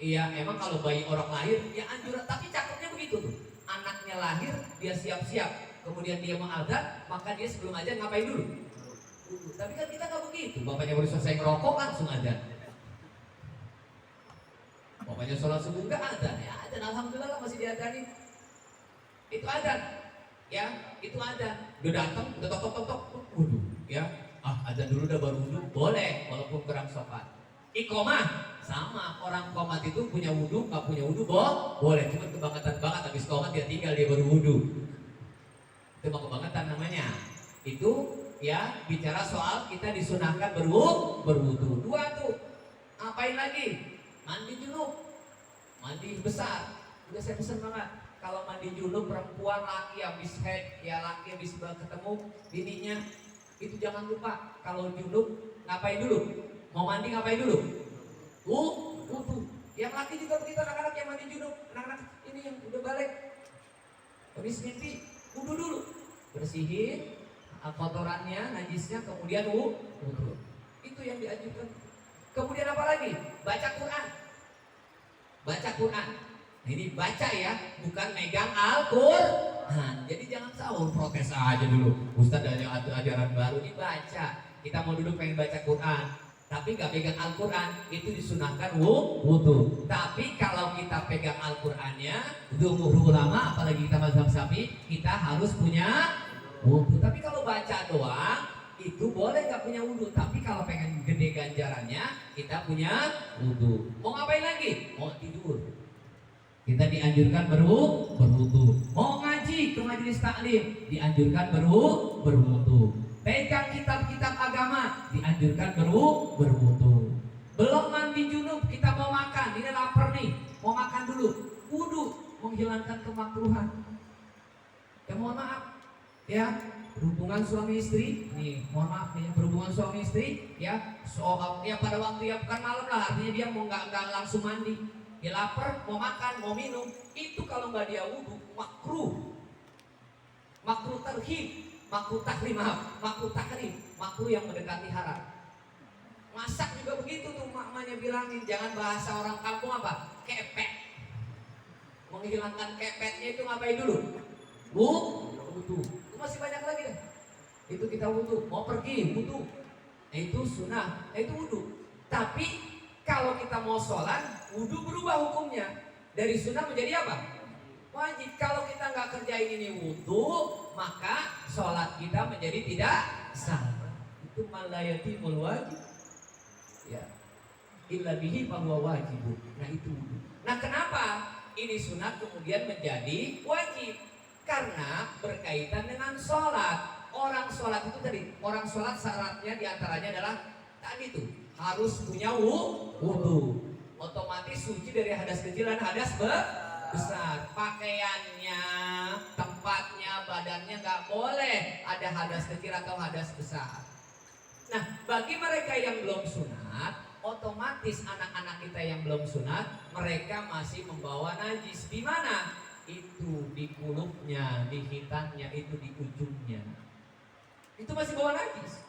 Iya, emang kalau bayi orang lahir ya anjuran. Tapi cakepnya begitu tuh. Anaknya lahir, dia siap-siap. Kemudian dia mau adzan, maka dia sebelum adzan ngapain dulu? Wudhu. Tapi kan kita nggak begitu. Bapaknya baru selesai ngerokok langsung adzan. Pokoknya sholat subuh enggak adzan, ya adzan, alhamdulillah masih diadzani. Itu adzan, ya itu adzan. Udah datang, udah tok, wudhu, ya. Adzan dulu udah baru wudhu, boleh, walaupun kurang sopan. Iqomah sama, orang qomat itu punya wudhu, nggak punya wudhu, boleh. Cuma kebangetan banget, habis qomat dia tinggal dia baru wudhu. Itu mah kebangetan namanya. Itu ya bicara soal kita disunahkan berwudhu. Dua tuh, ngapain lagi? Mandi junub, mandi besar. Udah saya pesan banget. Kalau mandi junub perempuan, laki habis head, ya laki habis ketemu bininya, itu jangan lupa. Kalau junub ngapain dulu? Mau mandi ngapain dulu? Wudu. Yang laki juga begitu, anak-anak yang mandi junub, anak-anak ini yang udah balik, habis mimpi, wudu dulu, bersihin kotorannya, najisnya, kemudian wudu. Itu yang diajukan. Kemudian apa lagi? Baca Quran. Baca Quran. Nah, ini baca ya, bukan megang Al-Quran. Jadi jangan sahur, protes aja dulu. Ustaz ada ajaran baru, dibaca. Kita mau duduk pengen baca Quran, tapi gak pegang Al-Quran, itu disunahkan wudu. Tapi kalau kita pegang Al-Qurannya, jumhur ulama, apalagi kita mazhab Syafi'i, kita harus punya wudu. Tapi kalau baca doang, itu boleh gak punya wudhu. Tapi kalau pengen gede ganjarannya, kita punya wudhu. Mau ngapain lagi? Mau tidur, kita dianjurkan berwudhu. Mau ngaji ke majelis taklim, dianjurkan berwudhu. Pegang kitab-kitab agama, dianjurkan berwudhu. Belum mandi junub, kita mau makan, ini lapar nih, mau makan dulu, wudhu, menghilangkan kemakruhan. Ya mohon maaf, ya berhubungan suami istri, nih mohon maaf nih, berhubungan suami istri, ya soal ya pada waktu ya bukan malam lah, artinya dia mau nggak langsung mandi, dia lapar, mau makan, mau minum, itu kalau nggak dia wudhu makruh tarhib, makruh tahrim, makruh yang mendekati haram. Masak juga begitu tuh, makmanya bilangin jangan bahasa orang kampung apa, kepet. Menghilangkan kepetnya itu ngapain dulu? Wudhu. Masih banyak lagi deh. Itu kita wudhu, mau pergi wudhu. Itu sunnah, itu wudhu. Tapi kalau kita mau sholat, wudhu berubah hukumnya dari sunnah menjadi apa? Wajib. Kalau kita nggak kerjain ini wudhu, maka sholat kita menjadi tidak sah. Itu malayatimul wajib. Ya, illa bihi fahuwa wajib. Nah itu wudhu. Nah kenapa ini sunat kemudian menjadi wajib? Karena berkaitan dengan sholat. Orang sholat itu tadi, orang sholat syaratnya diantaranya adalah tadi tuh harus punya wudhu. Otomatis suci dari hadas kecil dan hadas besar. Pakaiannya, tempatnya, badannya nggak boleh ada hadas kecil atau hadas besar. Nah, bagi mereka yang belum sunat, otomatis anak-anak kita yang belum sunat, mereka masih membawa najis. Di mana? Itu di kulupnya, di hitannya, itu di ujungnya. Itu masih bawa najis.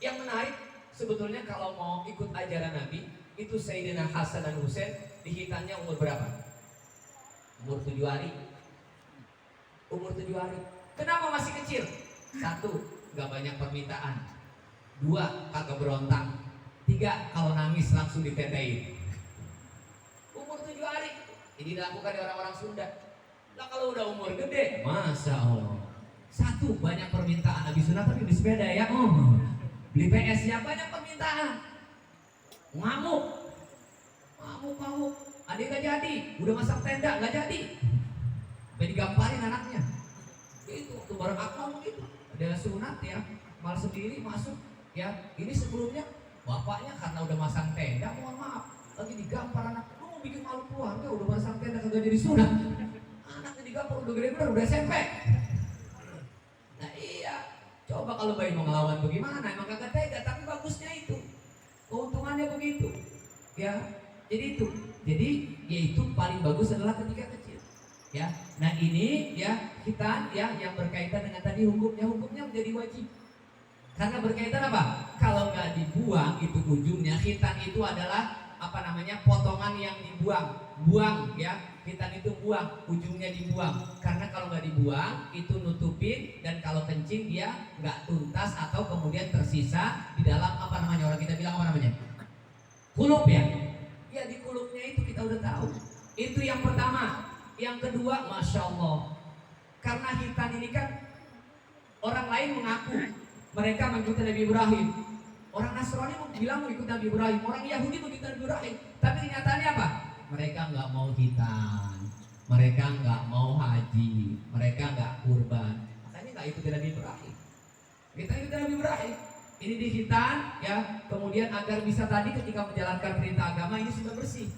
Yang menarik sebetulnya kalau mau ikut ajaran Nabi, itu Sayyidina Hasan dan Husain di hitannya umur berapa? Umur 7 hari. Umur 7 hari. Kenapa masih kecil? 1, nggak banyak permintaan. 2, kagak berontak. 3, kalau nangis langsung ditetein. Umur 7 hari. Ini dilakukan oleh orang-orang Sunda. Nah kalau udah umur gede, Masya Allah. 1, banyak permintaan. Habis sunat tapi di sepeda ya. Beli PS ya, banyak permintaan. Ngamuk. Ngamuk. Adik gak jadi. Udah masak tenda gak jadi. Sampai digamparin anaknya. Itu waktu bareng akmal begitu. Ada sunat ya, mal sendiri masuk ya. Ini sebelumnya bapaknya karena udah masang tenda, mohon maaf, lagi digampar anak. Lu mau bikin malu keluarga, udah masang tenda kagak jadi sunat. Anaknya digampar udah gede bener, udah SMP. Nah iya, coba kalau bayi mau ngelawan bagaimana? Emang kagak tega, tapi bagusnya itu. Keuntungannya begitu. Ya, jadi itu. Jadi yaitu paling bagus adalah ketika kecil. Ya, nah ini ya khitan ya yang berkaitan dengan tadi hukumnya menjadi wajib. Karena berkaitan apa? Kalau nggak dibuang itu ujungnya khitan itu adalah apa namanya potongan yang buang ya, khitan itu buang, ujungnya dibuang. Karena kalau nggak dibuang itu nutupin, dan kalau kencing dia nggak tuntas atau kemudian tersisa di dalam apa namanya, orang kita bilang apa namanya, kulup ya. Ya di kulupnya itu kita udah tahu. Itu yang pertama. Yang kedua, Masya Allah, karena khitan ini kan orang lain mengaku mereka mengikuti Nabi Ibrahim. Orang Nasrani bilang mengikuti Nabi Ibrahim, orang Yahudi mengikuti Nabi Ibrahim. Tapi kenyataannya apa? Mereka nggak mau khitan, mereka nggak mau haji, mereka nggak kurban. Makanya nggak ikuti Nabi Ibrahim. Kita ikuti Nabi Ibrahim. Ini di khitan ya, kemudian agar bisa tadi ketika menjalankan perintah agama ini sudah bersih.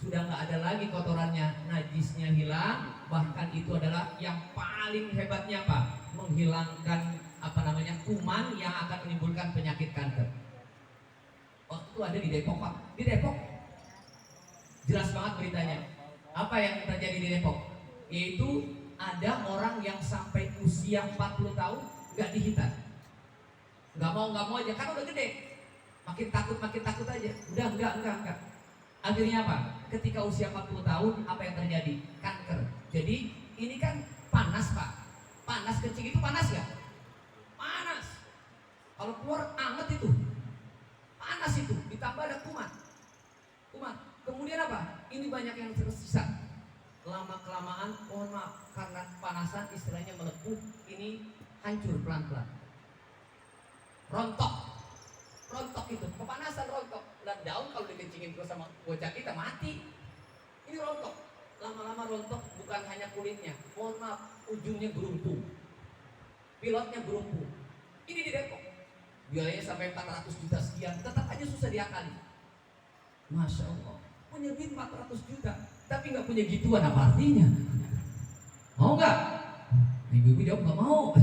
Sudah nggak ada lagi kotorannya, najisnya hilang. Bahkan itu adalah yang paling hebatnya apa? Menghilangkan apa namanya kuman yang akan menimbulkan penyakit kanker. Waktu itu ada di Depok Pak. Di Depok jelas banget beritanya. Apa yang terjadi di Depok? Yaitu ada orang yang sampai usia 40 tahun nggak dihitan. Nggak mau aja, kan udah gede. Makin takut aja. Udah enggak. Akhirnya apa? Ketika usia 40 tahun, apa yang terjadi? Kanker. Jadi ini kan panas Pak. Panas, kencing itu panas ya? Panas. Kalau keluar anget itu. Panas itu, ditambah ada kuman. Kemudian apa? Ini banyak yang tersisa. Lama-kelamaan, mohon maaf, karena panasan istilahnya melepuh, ini hancur pelan-pelan. Rontok itu, kepanasan rontok. Dan daun kalau dikencingin terus sama bocah kita mati. Ini rontok, lama-lama rontok, bukan hanya kulitnya, mohon maaf, ujungnya gerumpung, pilotnya gerumpung. Ini di Depok, biayanya sampai 400 juta sekian, tetap aja susah diakali. Masya Allah, punya duit 400 juta, tapi nggak punya gituan, apa artinya? Mau nggak? Ibu-ibu jawab nggak mau.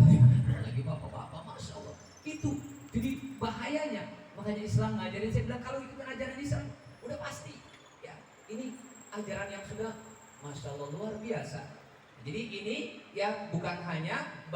Lagi bapak-bapak, Masya Allah, itu jadi bahayanya. Makanya Islam ngajarin, saya bilang kalau itu kan ajaran Islam udah pasti ya, ini ajaran yang sudah Masya Allah luar biasa. Jadi ini ya bukan hanya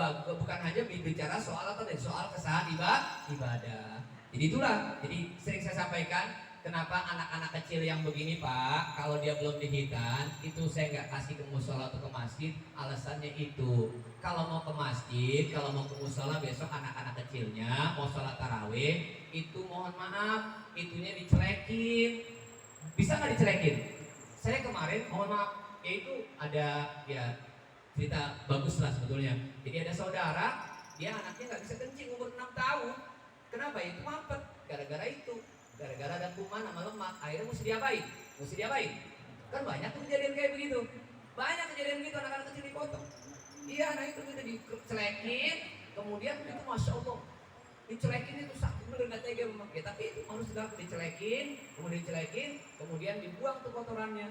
bicara soal apa, soal kesahan ibadah. Jadi itulah, jadi sering saya sampaikan kenapa anak-anak kecil yang begini Pak, kalau dia belum dihitan itu saya nggak kasih ke musola atau ke masjid. Alasannya itu, kalau mau ke masjid, kalau mau ke musola besok anak-anak kecilnya mau sholat tarawih, itu mohon maaf, itunya dicelekin. Bisa nggak dicelekin? Saya kemarin mohon maaf, yaitu ada ya cerita bagus lah sebetulnya. Jadi ada saudara, dia anaknya nggak bisa kencing umur 6 tahun. Kenapa? Itu mampet, gara-gara itu. Gara-gara ada kuman sama lemak, akhirnya mesti diapain? Kan banyak kejadian kayak begitu. Banyak kejadian begitu, anak-anak kecil dipotong. Iya, nah itu kita dicelekin, kemudian itu Masya Allah, dicelekin itu sakit bener, nggak tega memakai. Tapi itu harus dicelekin, kemudian dibuang tuh kotorannya,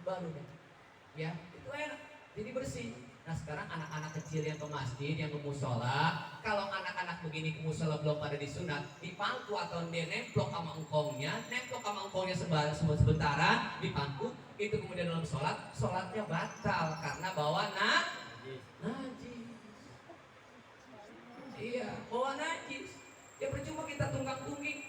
baru deh. Ya, itu enak, jadi bersih. Nah sekarang anak-anak kecil yang ke masjid, yang ke musola, kalau anak-anak begini ke musola belum pada disunat, dipangku atau dia nemplok sama engkongnya sementara dipangku, itu kemudian dalam sholatnya batal karena bawa najis. Iya, bawa najis. Ya percuma kita tunggang-tungging.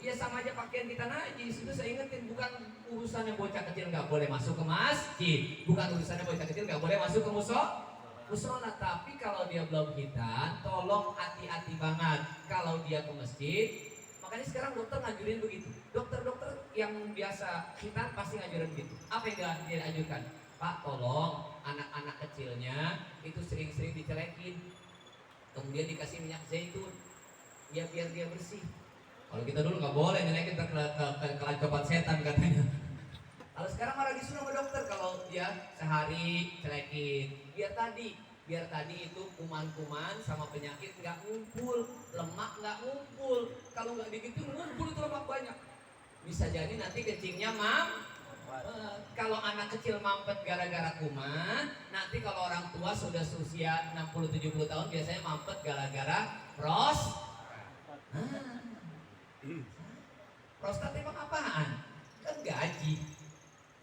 Ya sama aja pakaian kita najis. Itu saya ingetin, bukan urusannya bocah kecil nggak boleh masuk ke masjid, bukan urusannya bocah kecil nggak boleh masuk ke musola. Tapi kalau dia belum khitan, tolong hati-hati banget kalau dia ke masjid. Makanya sekarang dokter ngajurin begitu. Dokter-dokter yang biasa khitan pasti ngajurin begitu. Apa yang dia anjurkan? Pak, tolong anak-anak kecilnya itu sering-sering dicelekin, kemudian dikasih minyak zaitun, ya biar dia bersih. Kalau kita dulu nggak boleh nyelekin kelancopan setan katanya. Kalau sekarang malah disuruh sama dokter kalau dia sehari celekin, biar tadi itu kuman-kuman sama penyakit nggak ngumpul, lemak nggak ngumpul. Kalau nggak begitu ngumpul itu lemak banyak. Bisa jadi nanti kencingnya kalau anak kecil mampet gara-gara kuman, nanti kalau orang tua sudah usia 60-70 tahun biasanya mampet gara-gara prostat emang apaan? Kan gaji,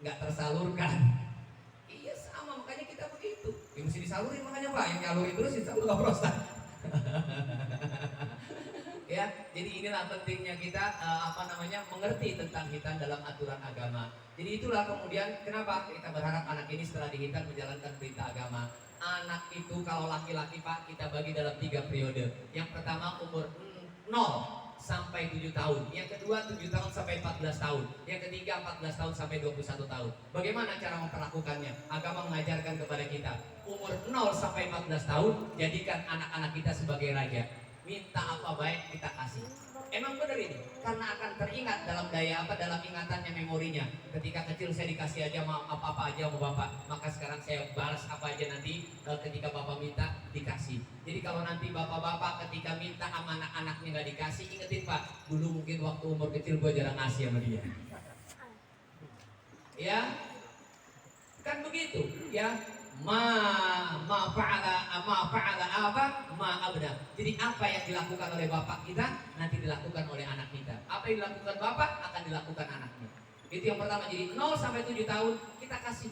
nggak tersalurkan. Iya sama, makanya kita begitu. Ya mesti disalurin makanya Pak, yang nyalurin terus insya Allah prostat. Ya, jadi inilah pentingnya kita mengerti tentang khitan dalam aturan agama. Jadi itulah kemudian kenapa kita berharap anak ini setelah dihitan menjalankan perintah agama. Anak itu kalau laki-laki Pak kita bagi dalam 3 periode. Yang pertama umur 0 sampai 7 tahun, yang kedua 7 tahun sampai 14 tahun, yang ketiga 14 tahun sampai 21 tahun. Bagaimana cara memperlakukannya? Agama mengajarkan kepada kita, umur 0 sampai 14 tahun, jadikan anak-anak kita sebagai raja. Minta apa baik kita kasih. Emang benar ini, karena akan teringat dalam dalam ingatannya, memorinya. Ketika kecil saya dikasih aja apa-apa aja sama bapak, maka sekarang saya balas apa aja nanti ketika bapak minta dikasih. Jadi kalau nanti bapak-bapak ketika minta sama anak-anaknya nggak dikasih, ingetin Pak, dulu mungkin waktu umur kecil gua jarang ngasih sama dia. Ya, kan begitu ya. Ma abda. Jadi apa yang dilakukan oleh bapak kita nanti dilakukan oleh anak kita. Apa yang dilakukan bapak akan dilakukan anaknya. Itu yang pertama. Jadi 0 sampai 7 tahun kita kasih.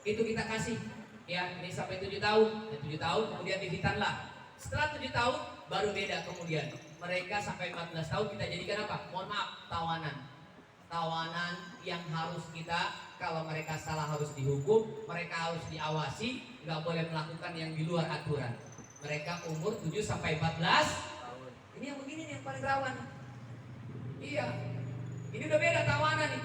Itu kita kasih. Ya, ini sampai 7 tahun. Ya, 7 tahun kemudian dihitanlah. Setelah 7 tahun baru beda kemudian. Mereka sampai 14 tahun kita jadikan apa? Mohon maaf, tawanan yang harus kita, kalau mereka salah harus dihukum, mereka harus diawasi, nggak boleh melakukan yang di luar aturan. Mereka umur 7 sampai 14 tahun. Ini yang begini nih yang paling rawan. Iya, ini udah beda tawanan nih.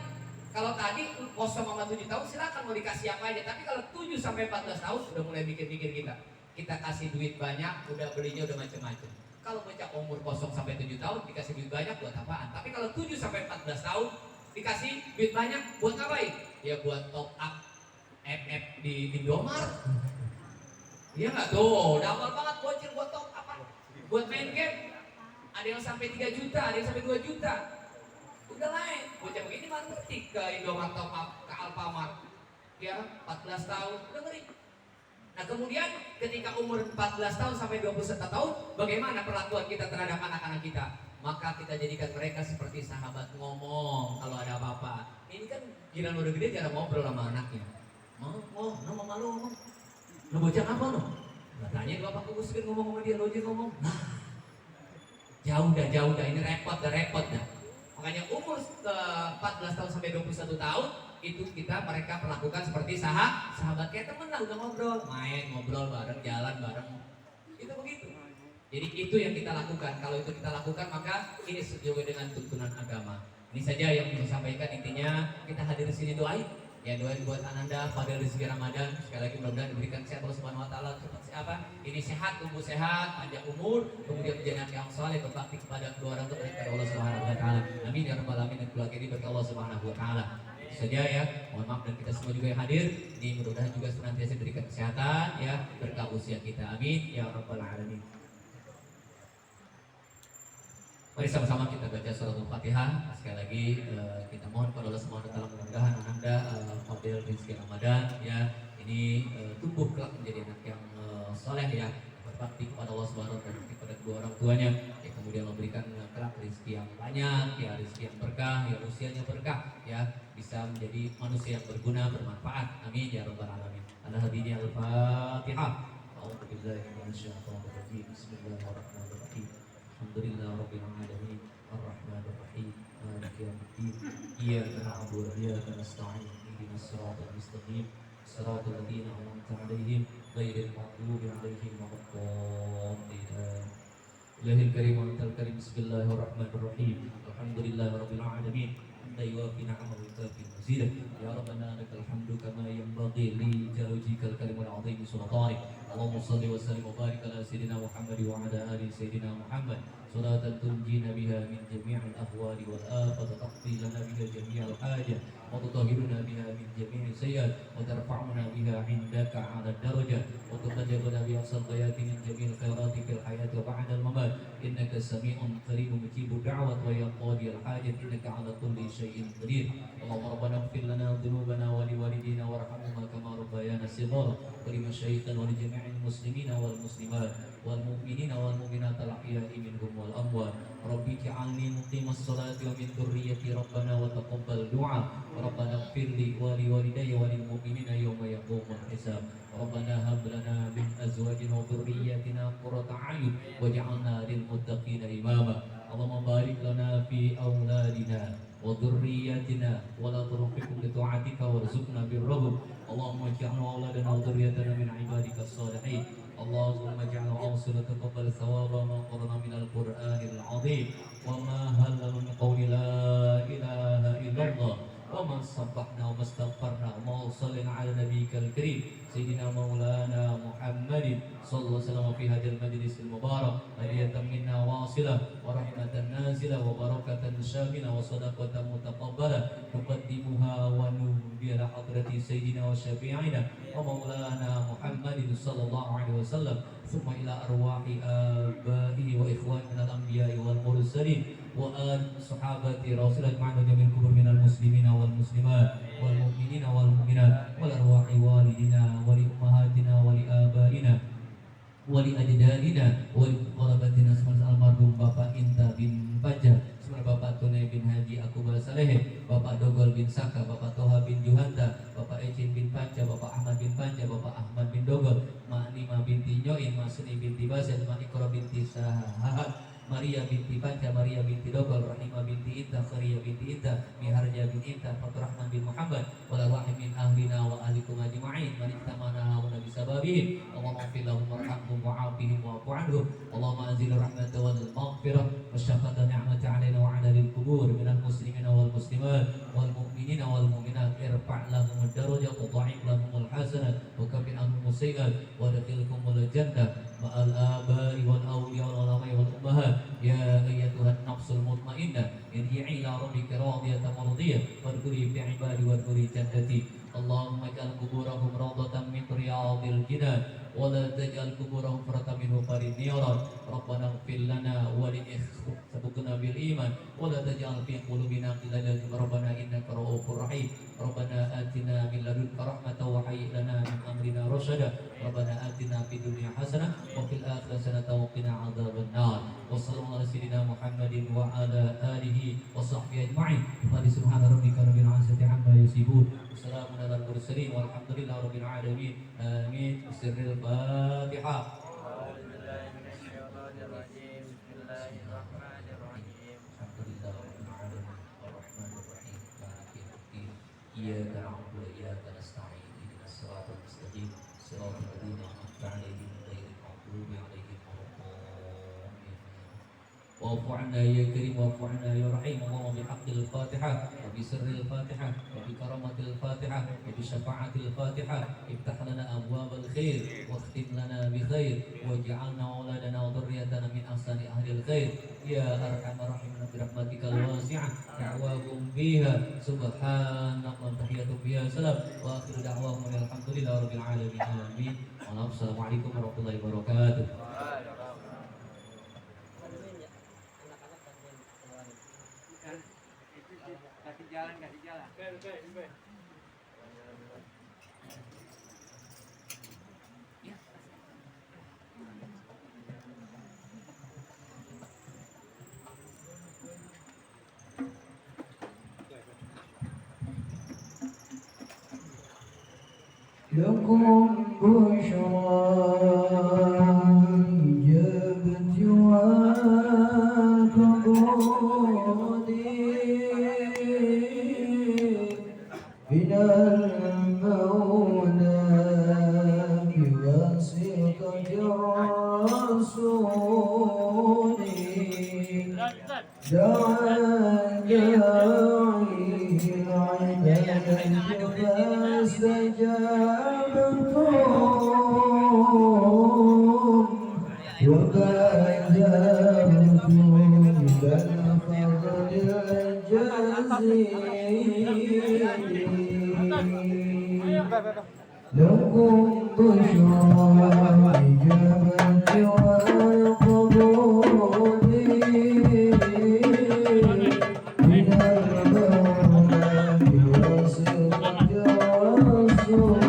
Kalau tadi 0 sama 7 tahun silakan mau dikasih apa aja, tapi kalau 7 sampai 14 tahun udah mulai mikir-mikir kita kasih duit banyak, udah belinya udah macam-macam. Kalau bocah umur 0 sampai 7 tahun dikasih duit banyak buat apaan? Tapi kalau 7 sampai 14 tahun dikasih duit banyak buat ngapain? Ya buat top up FF di Indomaret. Iya nggak tuh? Udah awal banget bocil buat top apa? Buat main game. Ada yang sampai 3 juta, ada yang sampai 2 juta. Udah lain. Bocah begini mah ngerti ke Indomaret top up, ke Alfamart. Ya 14 tahun, udah ngeri. Nah kemudian ketika umur 14 tahun sampai 21 tahun, bagaimana perlakuan kita terhadap anak-anak kita? Maka kita jadikan mereka seperti sahabat ngomong kalau ada apa-apa. Ini kan gila udah gede jarang ngobrol sama anaknya. Nama malu ngomong. Lo bocah apa lo? Tanya bapak gue ngomong sama dia, lo aja ngomong. Nah, jauh dah, ini repot dah. Makanya umur 14 tahun sampai 21 tahun itu mereka perlakukan seperti sahabat kayak temen lah, udah ngobrol bareng, jalan bareng. Itu begitu. Jadi itu yang kita lakukan. Kalau itu kita lakukan maka ini sesuai dengan tuntunan agama. Ini saja yang bisa sampaikan, intinya kita hadir di sini doain. Ya doain buat Ananda pada rezeki Ramadan. Sekali lagi mudah-mudahan diberikan sehat Allah Subhanahu wa taala, ini sehat, tumbuh sehat, panjang umur, kemudian menjadi anak yang saleh, berbakti kepada kedua orang tua dan kepada Allah Subhanahu wa taala. Amin ya rabbal alamin, dan keluarga ini berkat Allah Subhanahu wa taala. Itu saja ya. Mohon maaf dan kita semua juga yang hadir. Ini mudah-mudahan juga senantiasa diberikan kesehatan ya, berkah usia kita. Amin ya rabbal alamin. Mari sama-sama kita baca surat Al-Fatihah. Sekali lagi kita mohon kepada Allah Subhanahu wa taala mudah-mudahan Ananda fadil rezeki Ramadan ya ini tumbuh kelak menjadi anak yang soleh ya, berbakti kepada Allah Subhanahu wa taala, kepada kedua orang tuanya ya, kemudian memberikan kelak rezeki yang banyak ya, rezeki yang berkah ya, usianya berkah ya, bisa menjadi manusia yang berguna, bermanfaat. Amin ya rabbal alamin. Al-Hadiyah Al-Fatihah. A'udzu billahi minasyaitonir rajim. Bismillahirrahmanirrahim. Alhamdulillah rabbil alamin arrahmanir rahim يوم الدين إياك نعبد وإياك نستعين اهدنا الصراط المستقيم صراط الذين أنعمت عليهم غير المغضوب عليهم ولا الضالين. إلهي الكريم وأنت الكريم بسم الله الرحمن الرحيم الحمد لله رب العالمين حمدا يوافي نعمه ويكافئ مزيدا يا ربنا لك الحمد كما ينبغي لجلالك الكريم العظيم سلطانك اللهم صل وسلم وبارك على سيدنا محمد وعلى آل سيدنا محمد صلاة تنجينا بها من جميع الأهوال والآفات وتقضي لنا بها جميع الحاجة وتطهرنا بها من جميع السيئات وترفعنا بها عندك على الدرجة وتبلغنا بها الصلاة من جميع الخيرات في الحياة وبعد الممات إنك سميع قريب مجيب الدعوة ويا قاضي الحاجة إنك على كل شيء قدير اللهم ربنا اغفر لنا ذنوبنا ولوالدينا وارحمهما كما ربيانا صغارا ولمشايخنا ولجميع المسلمين والمسلمات والمؤمنين والمؤمنات الأحياء منهم والأموات ربي اجعلني مقيم الصلاة ومن ذريتي ربنا وتقبل دعاء ربنا اغفر لي ولوالدي وللمؤمنين يوم يقوم الحساب ربنا هب لنا من أزواجنا وذرياتنا قرة أعين واجعلنا للمتقين إماما اللهم بارك لنا في أولادنا وذرياتنا ولا ترهقهم بطاعتك وارزقنا برهم اللهم اجعل أولادنا وذرياتنا من عبادك الصالحين اللهم اجعل أوصلة تقبل ثواب ما قرنا من القرآن العظيم وما هل من قول لا إله إلا الله وما صبحنا وما استغفرنا وما صلينا على نبيك الكريم سيدنا مولانا محمد صلى الله عليه وسلم في هذا المجلس المبارك هدية منا واصلة ورحمة نازلة وبركة شاملة وصدقة متقبلة نقدمها ونهدي إلى حضرة سيدنا وشفيعنا ومولانا محمد صلى الله عليه وسلم ثم إلى أرواح آبائه وإخواننا الأنبياء والمرسلين وآل صحابة رسول الله معنا جميع الكبر من المسلمين والمسلمات والمؤمنين والمؤمنات والأرواح والدنا ولأمهاتنا ولآبائنا ولأجدادنا ولقرابتنا semua almarhum Bapak Inta bin Fajar, semua Bapak Tunai bin Haji Akubal Saleh, Bapak Dogol bin Saka, Bapak Toha bin Juhanta, Bapak Ecin bin Panca, Bapak Ahmad bin Panca, Bapak Ahmad bin Dogol, Mak Nima binti Nyoin, Mak Seni binti Basen, Mak Ikro binti Sahahat, Maria binti Panca, Maria binti Dogol, Rahimah binti Inta, Kharia binti Inta, Miharja bin Inta, Faturrahman bin Muhammad, wala rahim min ahlina wa ahlikum ajma'in, man ittamana wa nabi sababihim, Allahumma fil lahum warhamhum wa'afihim wa'fu anhum, Allahumma anzil rahmata wal maghfirah wa syafata ni'mata alaina wa ala lil kubur minal muslimina wal muslimat wal mu'minina wal mu'minat irfa' lahum ad-darajat wa dha'if lahum al-hasanat wa kafir anhum as-sayyi'at wa adkhilhum al-jannah ma'al aba'i wal awliya wal ulama'i wal ummahat ya ayyatuhan nafsul mutmainnah irji'i ila rabbika radiyatan mardiyah fadkhuli fi ibadi wadkhuli jannati Allahumma ij'al quburahum rawdatan min riyadil jinan wa la taj'al quburahum faratan min hufarin niran rabbana ighfir lana wa li ikhwana bil iman wa la taj'al fi qulubina ghillan rabbana innaka ra'ufur rahim rabbana atina min ladunka rahmatan wa hayyi lana min amrina rashada rabbana atina fid dunya hasanah wa fil akhirati hasanah wa qina adzaban nar wa sallallahu ala sayyidina Muhammadin wa ala alihi wa sahbihi ajma'in subhana rabbika rabbil izzati amma yasifun assalamu ala al-mursalin walhamdulillahi rabbil alamin amin sirril fatihah إياك نعبد وإياك نستعين اهدنا الصراط المستقيم صراط الذين أنعمت عليهم غير المغضوب عليهم ولا الضالين واعف عنا يا كريم واعف عنا يا رحيم اللهم بحق الفاتحة وبسر الفاتحة وبكرامة الفاتحة وبشفاعة الفاتحة افتح لنا أبواب الخير واختم لنا بخير واجعلنا أولادنا وذريتنا من أحسن أهل الخير يا أرحم الراحمين برحمتك الواسعة دعواهم فيها سبحانك وتحياتهم فيها سلام وآخر دعواهم الحمد لله رب العالمين آمين والسلام عليكم ورحمة الله وبركاته. Kasih jalan. لكم بشرى جبت وكبودي دعا داعيه العباد فاستجابتم وبادرتم بالفضل الجزيل لكم بشرى إجابة والقبول من المولى وصدق الرسول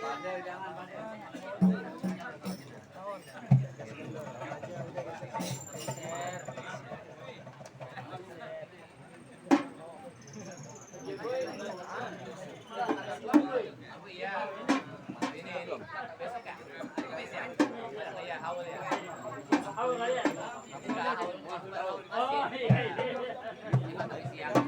Pandai jangan pandai. Iya. Ini besok ya. Iya, haul ya. Haul kali ya? Enggak haul. Oh, iya. Ini materi siang.